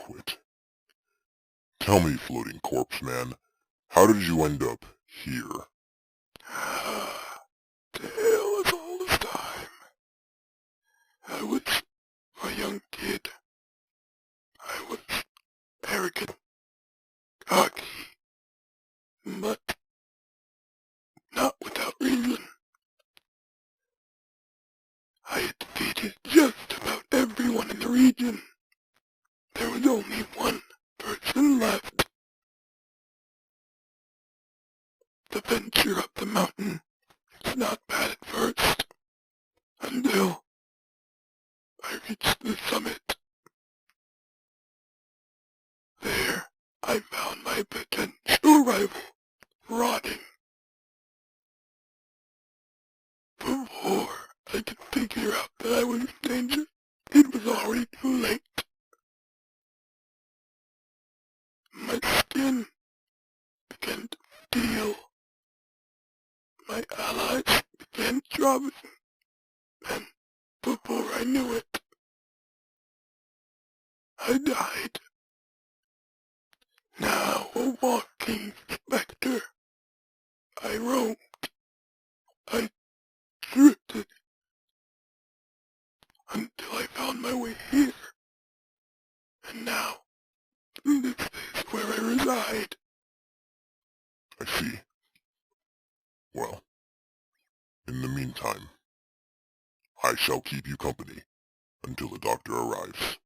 quit. Tell me, floating corpse man, how did you end up here? Tale as all this time. I was a young kid. I was arrogant, cocky, but not without reason. I had defeated just about everyone in the region. There was only one person left. The venture up the mountain is not bad at first, until I reached the summit. There, I found my potential rival rotting. Before I could figure out that I was in danger, it was already too late. My skin began to peel. My allies began dropping, and before I knew it, I died. Now a walking specter, I roamed, I drifted, until I found my way here. And now, this is where I reside. I see. Well, in the meantime, I shall keep you company until the doctor arrives.